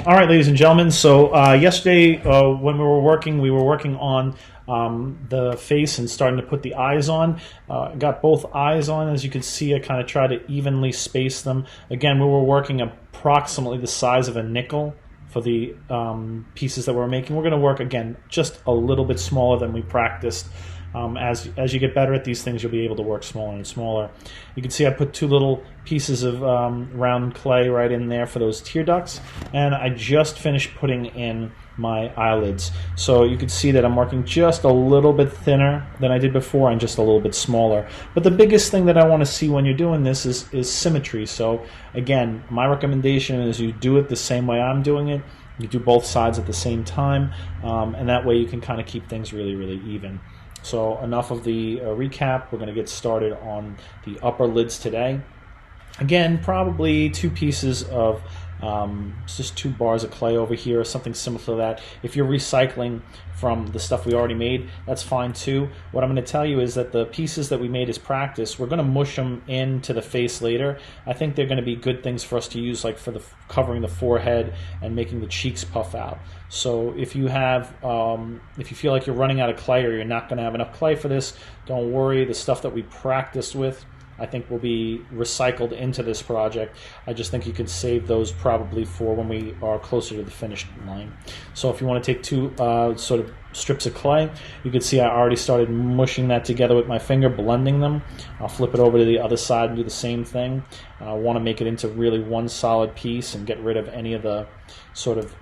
All right, ladies and gentlemen. So yesterday, when we were working on the face and starting to put the eyes on. Got both eyes on. As you can see, I kind of try to evenly space them. Again, we were working approximately the size of a nickel for the pieces that we're making. We're going to work, again, just a little bit smaller than we practiced. As you get better at these things, you'll be able to work smaller and smaller. You can see I put two little pieces of round clay right in there for those tear ducts, and I just finished putting in my eyelids. So you can see that I'm working just a little bit thinner than I did before and just a little bit smaller. But the biggest thing that I want to see when you're doing this is symmetry. So again, my recommendation is you do it the same way I'm doing it. You do both sides at the same time, and that way you can kind of keep things really, really even. So enough of the recap. We're going to get started on the upper lids today. Again, probably two pieces of just 2 bars of clay over here, or something similar to that. If you're recycling from the stuff we already made, that's fine too. What I'm going to tell you is that the pieces that we made as practice, we're going to mush them into the face later. I think they're going to be good things for us to use, like for the covering the forehead and making the cheeks puff out. So if you have, if you feel like you're running out of clay or you're not going to have enough clay for this, don't worry. The stuff that we practiced with, I think, will be recycled into this project. I just think you can save those probably for when we are closer to the finished line. So if you want to take 2 sort of strips of clay, you can see I already started mushing that together with my finger, blending them. I'll flip it over to the other side and do the same thing. I want to make it into really one solid piece and get rid of any of the sort of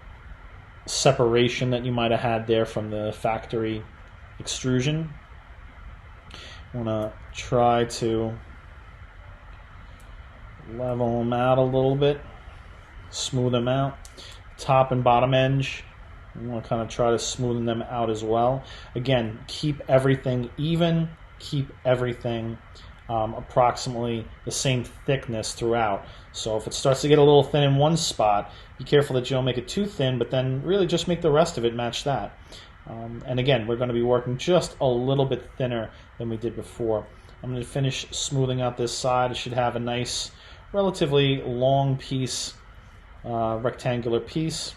separation that you might have had there from the factory extrusion. I want to try to level them out a little bit, smooth them out. Top and bottom edge, I'm going to kind of try to smoothen them out as well. Again, keep everything even, keep everything approximately the same thickness throughout. So if it starts to get a little thin in one spot, be careful that you don't make it too thin, but then really just make the rest of it match that. And again, we're going to be working just a little bit thinner than we did before. I'm going to finish smoothing out this side. It should have a nice, relatively long piece, rectangular piece.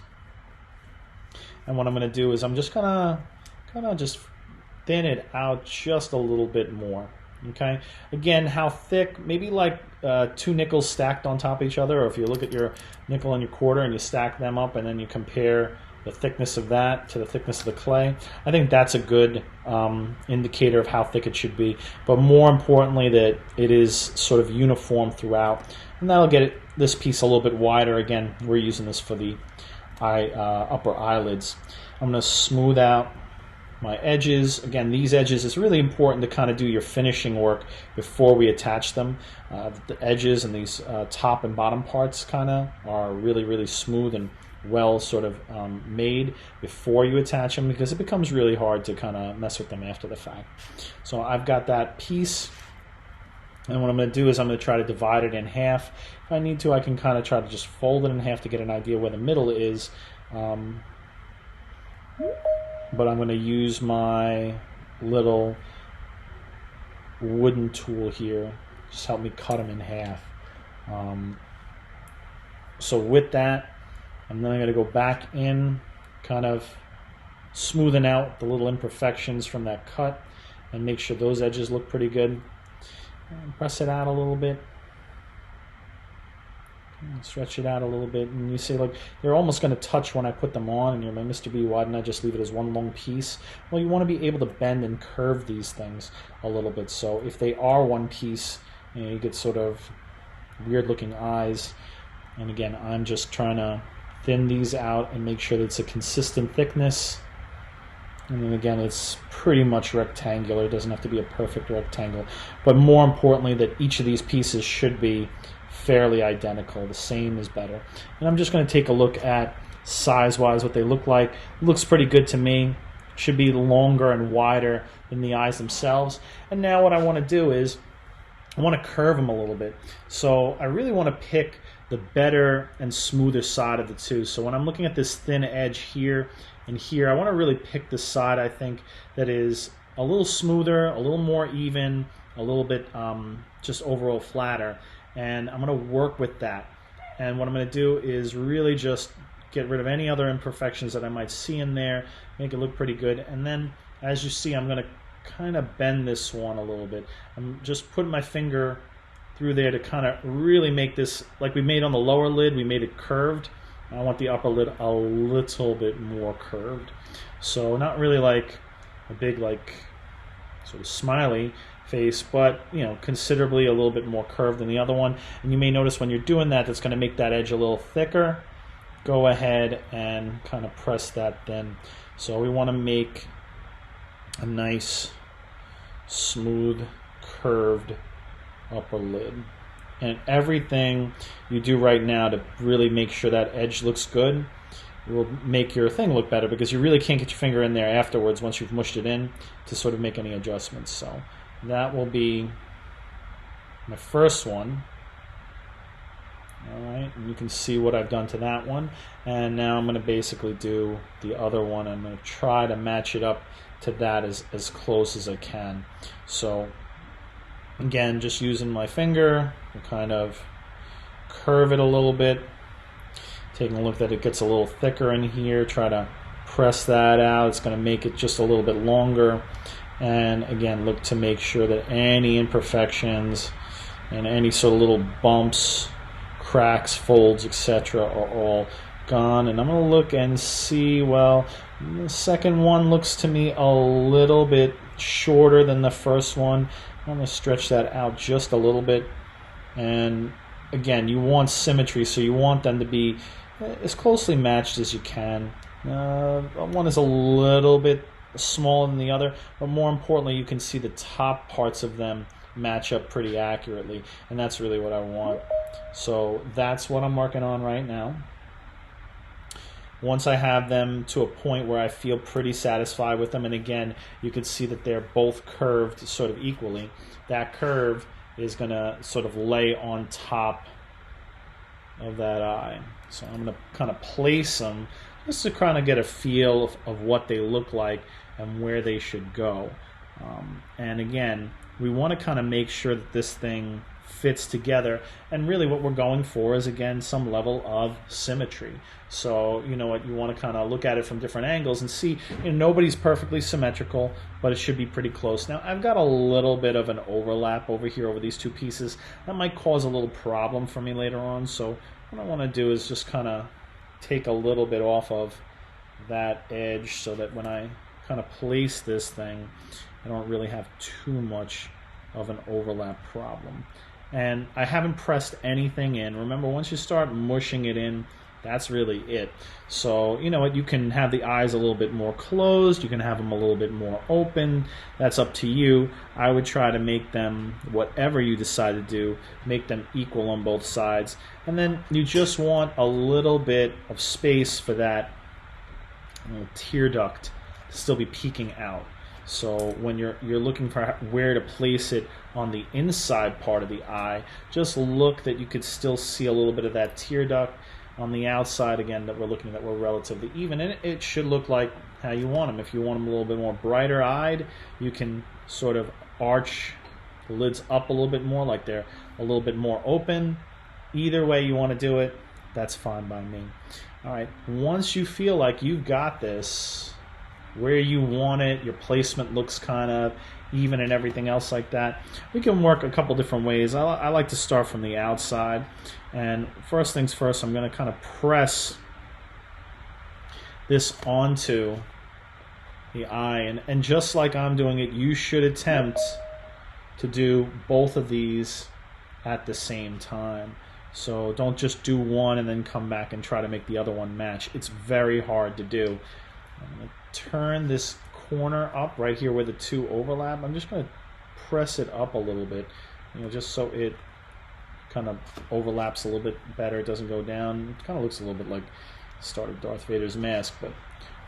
And what I'm going to do is I'm just going to just thin it out just a little bit more. Okay. Again, how thick? Maybe like 2 nickels stacked on top of each other, or if you look at your nickel and your quarter and you stack them up and then you compare the thickness of that to the thickness of the clay, I think that's a good indicator of how thick it should be. But more importantly, that it is sort of uniform throughout, and that'll get this piece a little bit wider. Again, we're using this for the upper eyelids. I'm going to smooth out my edges. Again, these edges, is really important to kind of do your finishing work before we attach them. The edges and these top and bottom parts kind of are really, really smooth and well sort of made before you attach them, because it becomes really hard to kind of mess with them after the fact. So I've got that piece, and what I'm going to do is I'm going to try to divide it in half. If I need to, I can kind of try to just fold it in half to get an idea where the middle is. But I'm going to use my little wooden tool here. Just help me cut them in half. So with that, I'm then going to go back in, kind of smoothing out the little imperfections from that cut and make sure those edges look pretty good. And press it out a little bit. And stretch it out a little bit. And you see, like, they're almost going to touch when I put them on, and you're like, Mr. B, why didn't I just leave it as one long piece? Well, you want to be able to bend and curve these things a little bit. So if they are one piece, you get sort of weird looking eyes. And again, I'm just trying to thin these out and make sure that it's a consistent thickness. And then again, it's pretty much rectangular. It doesn't have to be a perfect rectangle. But more importantly, that each of these pieces should be fairly identical. The same is better. And I'm just going to take a look at size-wise what they look like. Looks pretty good to me. Should be longer and wider than the eyes themselves. And now what I want to do is I want to curve them a little bit. So I really want to pick the better and smoother side of the two. So when I'm looking at this thin edge here and here, I want to really pick the side, I think, that is a little smoother, a little more even, a little bit just overall flatter. And I'm going to work with that. And what I'm going to do is really just get rid of any other imperfections that I might see in there, make it look pretty good. And then, as you see, I'm going to kind of bend this one a little bit. I'm just putting my finger through there to kind of really make this, like we made on the lower lid, we made it curved. I want the upper lid a little bit more curved. So not really like a big, like, sort of smiley face, but, you know, considerably a little bit more curved than the other one. And you may notice when you're doing that, that's going to make that edge a little thicker. Go ahead and kind of press that then. So we want to make a nice, smooth, curved upper lid. And everything you do right now to really make sure that edge looks good will make your thing look better, because you really can't get your finger in there afterwards once you've mushed it in to sort of make any adjustments. So that will be my first one. All right, and you can see what I've done to that one. And now I'm going to basically do the other one. I'm going to try to match it up to that as close as I can. So again, just using my finger to kind of curve it a little bit. Taking a look that it gets a little thicker in here. Try to press that out. It's going to make it just a little bit longer. And again, look to make sure that any imperfections and any sort of little bumps, cracks, folds, etc. are all gone. And I'm going to look and see, well, the second one looks to me a little bit shorter than the first one. I'm going to stretch that out just a little bit. And again, you want symmetry, so you want them to be as closely matched as you can. One is a little bit smaller than the other, but more importantly, you can see the top parts of them match up pretty accurately, and that's really what I want. So that's what I'm working on right now. Once I have them to a point where I feel pretty satisfied with them, and again, you can see that they're both curved sort of equally, that curve is going to sort of lay on top of that eye. So I'm going to kind of place them just to kind of get a feel of what they look like and where they should go. And again, we want to kind of make sure that this thing fits together, and really what we're going for is, again, some level of symmetry. So you know what, you want to kind of look at it from different angles and see, you know, nobody's perfectly symmetrical, but it should be pretty close. Now I've got a little bit of an overlap over here over these two pieces that might cause a little problem for me later on. So what I want to do is just kind of take a little bit off of that edge so that when I kind of place this thing, I don't really have too much of an overlap problem. And I haven't pressed anything in. Remember, once you start mushing it in, that's really it. So, you know what, you can have the eyes a little bit more closed, you can have them a little bit more open, that's up to you. I would try to make them, whatever you decide to do, make them equal on both sides. And then you just want a little bit of space for that little tear duct to still be peeking out. So when you're looking for where to place it on the inside part of the eye, just look that you could still see a little bit of that tear duct. On the outside, again, that we're looking at, we're relatively even, and it should look like how you want them. If you want them a little bit more brighter eyed, you can sort of arch the lids up a little bit more, like they're a little bit more open. Either way you want to do it, that's fine by me. All right, once you feel like you've got this where you want it, your placement looks kind of even and everything else like that, we can work a couple different ways. I like to start from the outside, and first things first, I'm going to kind of press this onto the eye, and just like I'm doing it, you should attempt to do both of these at the same time. So don't just do one and then come back and try to make the other one match. It's very hard to do. I'm going to turn this corner up right here where the two overlap. I'm just going to press it up a little bit, you know, just so it kind of overlaps a little bit better. It doesn't go down. It kind of looks a little bit like the start of Darth Vader's mask, but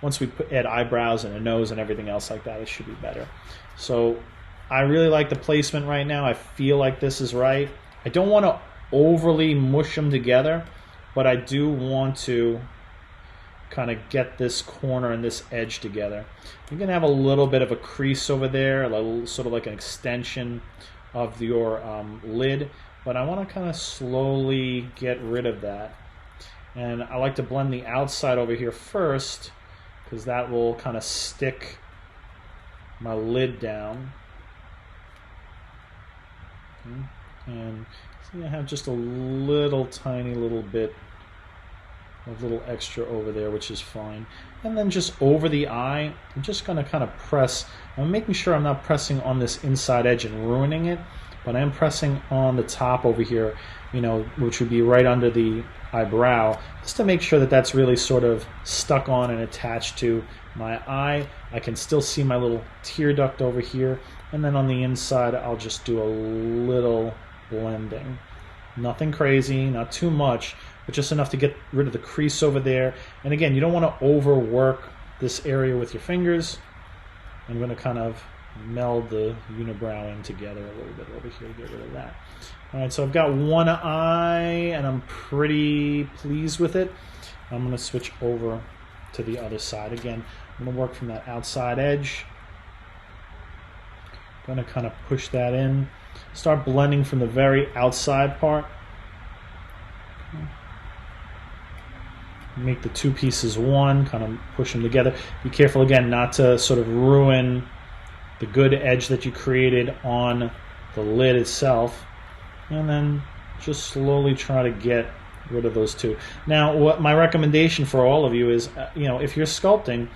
once we add eyebrows and a nose and everything else like that, it should be better. So I really like the placement right now. I feel like this is right. I don't want to overly mush them together, but I do want to kind of get this corner and this edge together. You're going to have a little bit of a crease over there, a little sort of like an extension of your lid, but I want to kind of slowly get rid of that. And I like to blend the outside over here first, because that will kind of stick my lid down. And see, I have just a little tiny little bit of little extra over there, which is fine. And then just over the eye, I'm just going to kind of press. I'm making sure I'm not pressing on this inside edge and ruining it, but I am pressing on the top over here, you know, which would be right under the eyebrow, just to make sure that that's really sort of stuck on and attached to my eye. I can still see my little tear duct over here, and then on the inside I'll just do a little blending. Nothing crazy, not too much, but just enough to get rid of the crease over there. And again, you don't want to overwork this area with your fingers. I'm going to kind of meld the unibrow in together a little bit over here to get rid of that. All right, so I've got one eye, and I'm pretty pleased with it. I'm going to switch over to the other side. Again, I'm going to work from that outside edge. I'm going to kind of push that in. Start blending from the very outside part. Make the two pieces one, kind of push them together. Be careful again not to sort of ruin the good edge that you created on the lid itself. And then just slowly try to get rid of those two. Now, what my recommendation for all of you is, you know, if you're sculpting,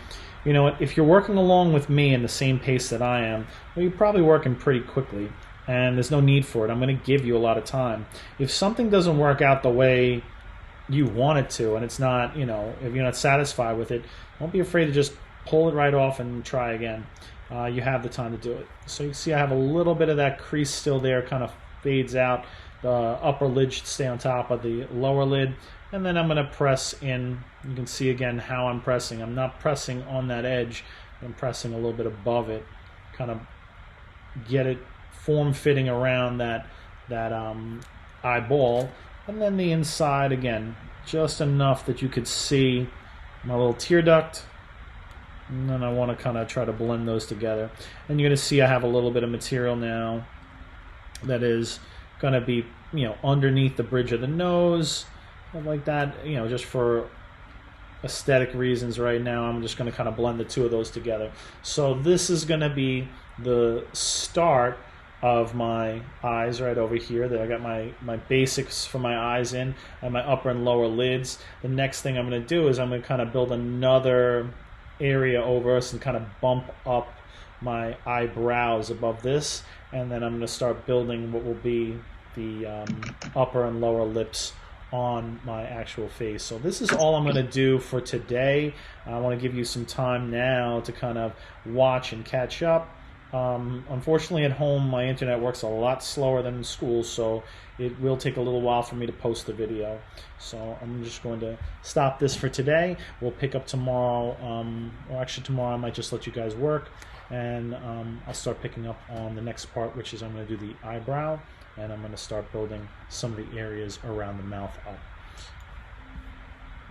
you know, if you're working along with me in the same pace that I am, well, you're probably working pretty quickly, and there's no need for it. I'm going to give you a lot of time. If something doesn't work out the way you want it to, and it's not, you know, if you're not satisfied with it, don't be afraid to just pull it right off and try again. You have the time to do it. So you see I have a little bit of that crease still there, kind of fades out. The upper lid should stay on top of the lower lid, and then I'm going to press in. You can see again how I'm pressing. I'm not pressing on that edge. I'm pressing a little bit above it, kind of get it form-fitting around that eyeball. And then the inside, again, just enough that you could see my little tear duct. And then I want to kind of try to blend those together. And you're going to see I have a little bit of material now that is going to be, you know, underneath the bridge of the nose, like that, you know, just for aesthetic reasons right now. I'm just going to kind of blend the two of those together. So this is going to be the start of my eyes right over here. That I got my basics for my eyes in, and my upper and lower lids. The next thing I'm going to do is I'm going to kind of build another area over us and kind of bump up my eyebrows above this, and then I'm going to start building what will be the upper and lower lips on my actual face. So this is all I'm going to do for today. I want to give you some time now to kind of watch and catch up. Unfortunately, at home, my internet works a lot slower than in school, so it will take a little while for me to post the video. So I'm just going to stop this for today. We'll pick up tomorrow, or actually tomorrow I might just let you guys work, and I'll start picking up on the next part, which is I'm going to do the eyebrow, and I'm going to start building some of the areas around the mouth up.